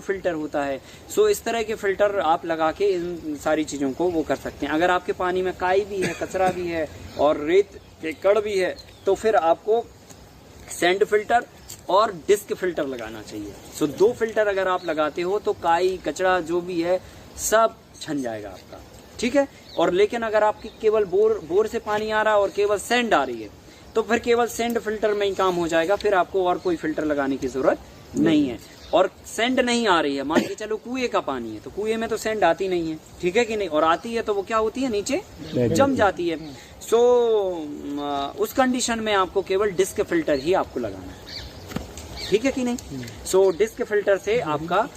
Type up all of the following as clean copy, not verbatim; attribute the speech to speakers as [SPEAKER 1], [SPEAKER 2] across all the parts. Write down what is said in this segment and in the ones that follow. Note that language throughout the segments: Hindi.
[SPEAKER 1] फिल्टर होता है। सो इस तरह के फिल्टर आप लगा के इन सारी चीज़ों को वो कर सकते हैं। अगर आपके पानी में काई भी है, कचरा भी है और रेत के कण भी है, तो फिर आपको सैंड फिल्टर और डिस्क फिल्टर लगाना चाहिए। सो 2 फिल्टर अगर आप लगाते हो तो काई, कचरा जो भी है सब छन जाएगा आपका, ठीक है। और लेकिन अगर आपकी केवल बोर से पानी आ रहा है और केवल सैंड आ रही है, तो फिर केवल सैंड फिल्टर में ही काम हो जाएगा, फिर आपको और कोई फिल्टर लगाने की जरूरत नहीं है। और सैंड नहीं आ रही है, मान के चलो कुएं का पानी है, तो कुएं में तो सैंड आती नहीं है, ठीक है कि नहीं, और आती है तो वो क्या होती है, नीचे जम जाती है। सो उस कंडीशन में आपको केवल डिस्क फिल्टर ही आपको लगाना है, ठीक है कि नहीं। सो डिस्क फिल्टर से आपका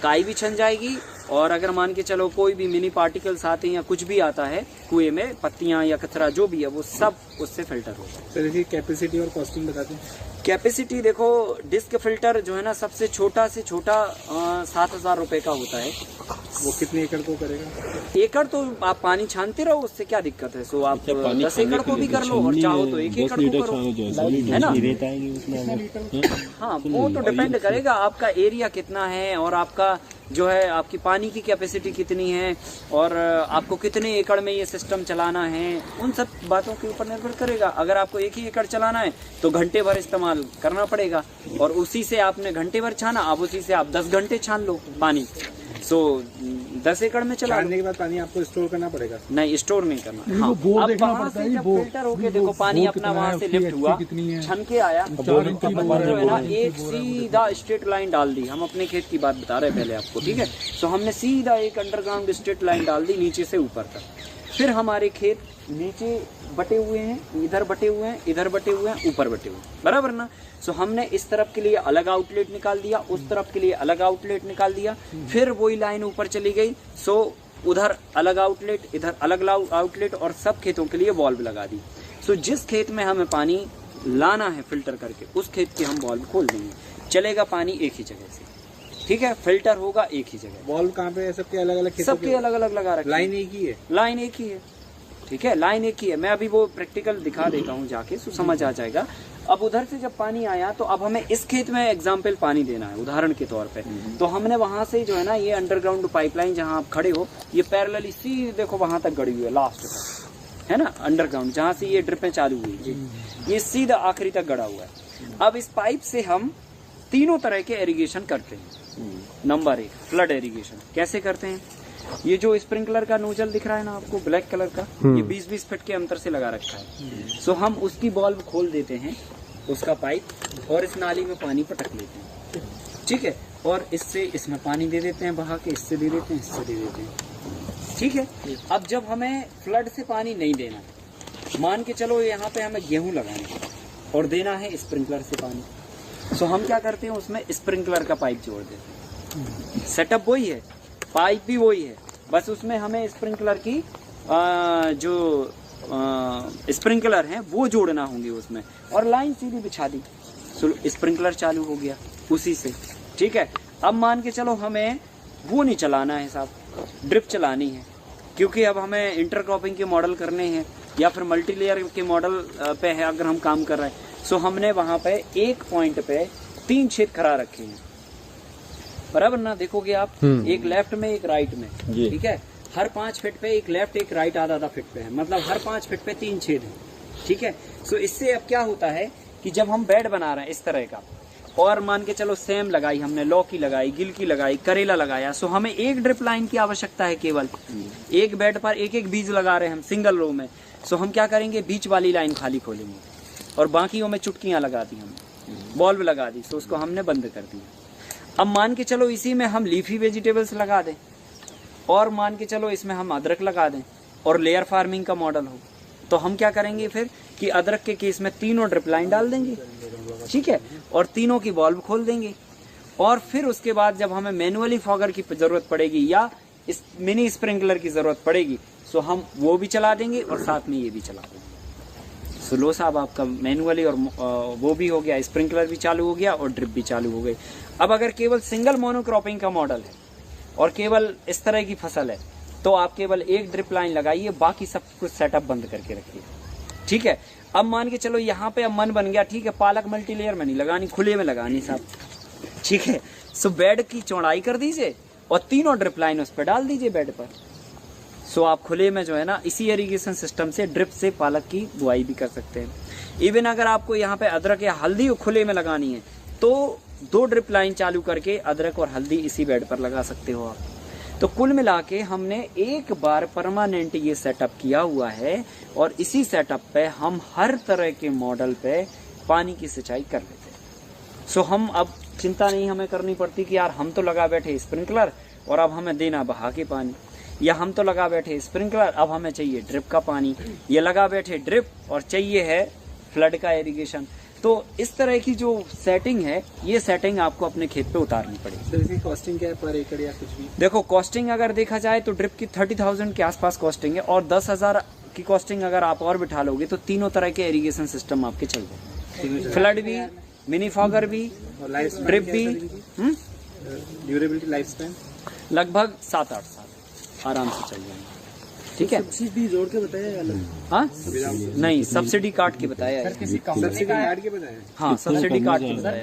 [SPEAKER 1] काई भी छन जाएगी, और अगर मान के चलो कोई भी मिनी पार्टिकल्स आते हैं या कुछ भी आता है कुएं में, पत्तियां या कचरा जो भी है, वो सब उससे फिल्टर होता है।
[SPEAKER 2] सर इसकी कैपेसिटी और कॉस्टिंग बता दें।
[SPEAKER 1] कैपेसिटी देखो, डिस्क फिल्टर जो है ना, सबसे छोटा से छोटा 7,000 रुपए का होता है।
[SPEAKER 2] वो कितने एकड़ को करेगा?
[SPEAKER 1] एकड़ तो आप पानी छानते रहो, उससे क्या दिक्कत है। सो आप 10 एकड़ को भी कर लो, और चाहो तो 1 एकड़ को करो, है ना। हाँ, वो तो डिपेंड करेगा आपका एरिया कितना है, और आपका जो है आपकी पानी की कैपेसिटी कितनी है, और आपको कितने एकड़ में ये सिस्टम चलाना है, उन सब बातों के ऊपर निर्भर करेगा। अगर आपको 1 ही एकड़ चलाना है तो घंटे भर इस्तेमाल करना पड़ेगा, और उसी से आपने घंटे भर छाना, अब उसी से आप 10 घंटे छान लो पानी। सो 10 एकड़ में छानने
[SPEAKER 2] के बाद पानी आपको स्टोर करना पड़ेगा?
[SPEAKER 1] नहीं, स्टोर नहीं करना। हाँ, अब वहाँ से जब फिल्टर होके देखो पानी अपना वहाँ से लिफ्ट हुआ, छन के आया, तो जो है ना एक सीधा स्ट्रेट लाइन डाल दी। हम अपने खेत की बात बता रहे हैं पहले आपको, ठीक है। सो हमने सीधा एक अंडरग्राउंड स्ट्रेट लाइन डाल दी नीचे से ऊपर तक। फिर हमारे खेत नीचे बटे हुए हैं, इधर बटे हुए हैं, इधर बटे हुए हैं, ऊपर बटे हुए हैं, बराबर ना। सो हमने इस तरफ के लिए अलग आउटलेट निकाल दिया, उस तरफ के लिए अलग आउटलेट निकाल दिया, फिर वही लाइन ऊपर चली गई। सो उधर अलग आउटलेट, इधर अलग आउटलेट, और सब खेतों के लिए वॉल्व लगा दी। सो जिस खेत में हमें पानी लाना है फिल्टर करके, उस खेत की हम वॉल्व खोल देंगे, चलेगा पानी एक ही जगह से, ठीक है। फिल्टर होगा एक ही जगह।
[SPEAKER 2] वॉल्व कहाँ पे है? सबके अलग अलग,
[SPEAKER 1] सबके अलग अलग लगा रखे।
[SPEAKER 2] लाइन एक ही है?
[SPEAKER 1] लाइन एक ही है, ठीक है, लाइन एक ही है। मैं अभी वो प्रैक्टिकल दिखा देता हूँ जाके, तो समझ आ जाएगा। अब उधर से जब पानी आया, तो अब हमें इस खेत में एग्जाम्पल पानी देना है, उदाहरण के तौर पे। तो हमने वहां से जो है ना, ये अंडरग्राउंड पाइपलाइन जहां आप खड़े हो, ये पैरेलली सी देखो वहां तक गड़ी हुई है, लास्ट तक, है ना, अंडरग्राउंड जहां से ये ड्रिपें चालू हुई, ये सीधा आखिरी तक गड़ा हुआ है। अब इस पाइप से हम तीनों तरह के इरिगेशन करते हैं। नंबर 1, फ्लड इरिगेशन कैसे करते हैं। ये जो स्प्रिंकलर का नोजल दिख रहा है ना आपको, ब्लैक कलर का, ये 20-20 फीट के अंतर से लगा रखा है। सो हम उसकी बॉल्व खोल देते हैं, उसका पाइप, और इस नाली में पानी पटक लेते हैं, ठीक है। और इससे इसमें पानी दे देते हैं बहा के, इससे दे देते हैं, इससे दे देते हैं, ठीक है। अब जब हमें फ्लड से पानी नहीं देना, मान के चलो यहाँ पे हमें गेहूं लगाना है और देना है स्प्रिंकलर से पानी, सो हम क्या करते हैं, उसमें स्प्रिंकलर का पाइप जोड़ देते हैं। सेटअप वही है, पाइप भी वही है, बस उसमें हमें स्प्रिंकलर की जो स्प्रिंकलर हैं वो जोड़ना होंगे उसमें, और लाइन सीधी बिछा दी, स्प्रिंकलर चालू हो गया उसी से, ठीक है। अब मान के चलो हमें वो नहीं चलाना है साहब, ड्रिप चलानी है, क्योंकि अब हमें इंटरक्रॉपिंग के मॉडल करने हैं, या फिर मल्टी लेयर के मॉडल पे है अगर हम काम कर रहे हैं। सो हमने वहां पे एक पॉइंट पे 3 छेद करा रखे हैं, बराबर ना, देखोगे आप, एक लेफ्ट में एक राइट में, ठीक है। हर 5 फीट पे एक लेफ्ट एक राइट आधा फीट पे है, मतलब हर 5 फीट पे 3 छेद है, ठीक है। सो इससे अब क्या होता है कि जब हम बेड बना रहे हैं इस तरह का, और मान के चलो सेम लगाई हमने, लौकी लगाई, गिलकी लगाई, करेला लगाया, सो हमें एक ड्रिप लाइन की आवश्यकता है केवल। एक बेड पर एक एक बीज लगा रहे हैं हम सिंगल रो में, सो हम क्या करेंगे, बीच वाली लाइन खाली खोलेंगे, और बाकियों में चुटकियां लगा दी हमने, बॉल्व लगा दी, सो उसको हमने बंद कर दिया। अब मान के चलो इसी में हम लीफी वेजिटेबल्स लगा दें, और मान के चलो इसमें हम अदरक लगा दें, और लेयर फार्मिंग का मॉडल हो, तो हम क्या करेंगे फिर कि अदरक के केस में तीनों ड्रिप लाइन डाल देंगे, ठीक है, और तीनों की बॉल्व खोल देंगे। और फिर उसके बाद जब हमें मैनुअली फॉगर की जरूरत पड़ेगी या इस मिनी स्प्रिंकलर की जरूरत पड़ेगी, सो हम वो भी चला देंगे और साथ में ये भी चला देंगे। सो लो साहब, आपका मैनुअली और वो भी हो गया, स्प्रिंकलर भी चालू हो गया और ड्रिप भी चालू हो गई। अब अगर केवल सिंगल मोनोक्रॉपिंग का मॉडल है और केवल इस तरह की फसल है, तो आप केवल एक ड्रिप लाइन लगाइए, बाकी सब कुछ सेटअप बंद करके रखिए, ठीक है। अब मान के चलो यहाँ पे अब मन बन गया, ठीक है, पालक मल्टी लेयर में नहीं लगानी, खुले में लगानी साहब, ठीक है। सो बेड की चौड़ाई कर दीजिए और तीनों ड्रिप लाइन उस पर डाल दीजिए बेड पर। सो आप खुले में जो है ना इसी इरिगेशन सिस्टम से ड्रिप से पालक की बुआई भी कर सकते हैं। इवन अगर आपको यहाँ पे अदरक या हल्दी खुले में लगानी है तो 2 ड्रिप लाइन चालू करके अदरक और हल्दी इसी बेड पर लगा सकते हो आप। तो कुल मिला के हमने एक बार परमानेंट ये सेटअप किया हुआ है और इसी सेटअप पे हम हर तरह के मॉडल पे पानी की सिंचाई कर लेते हैं। सो हम अब चिंता नहीं हमें करनी पड़ती कि यार हम तो लगा बैठे स्प्रिंकलर और अब हमें देना बहा के पानी, या हम तो लगा बैठे स्प्रिंकलर अब हमें चाहिए ड्रिप का पानी, ये लगा बैठे ड्रिप और चाहिए है फ्लड का इरिगेशन। तो इस तरह की जो सेटिंग है ये सेटिंग आपको अपने खेत पे उतारनी पड़ेगी।
[SPEAKER 2] सर इसकी कॉस्टिंग क्या है पर एकड़ या कुछ भी?
[SPEAKER 1] देखो कॉस्टिंग अगर देखा जाए तो ड्रिप की 30,000 के आसपास कॉस्टिंग है और 10,000 की कॉस्टिंग अगर आप और बिठा लोगे तो तीनों तरह के इरिगेशन सिस्टम आपके चल जाएंगे, फ्लड भी, मिनी फॉगर भी,
[SPEAKER 2] और लाइफ
[SPEAKER 1] ड्रिप भी।
[SPEAKER 2] ड्यूरेबिलिटी लाइफ स्पैन
[SPEAKER 1] लगभग 7-8 साल आराम से चल जाएंगे। ठीक है।
[SPEAKER 2] सब्सिडी जोड़ के बताया अलग?
[SPEAKER 1] हाँ नहीं, सब्सिडी काट के बताया है।
[SPEAKER 2] सब्सिडी काट के बताया?
[SPEAKER 1] हाँ सब्सिडी काट के बताया।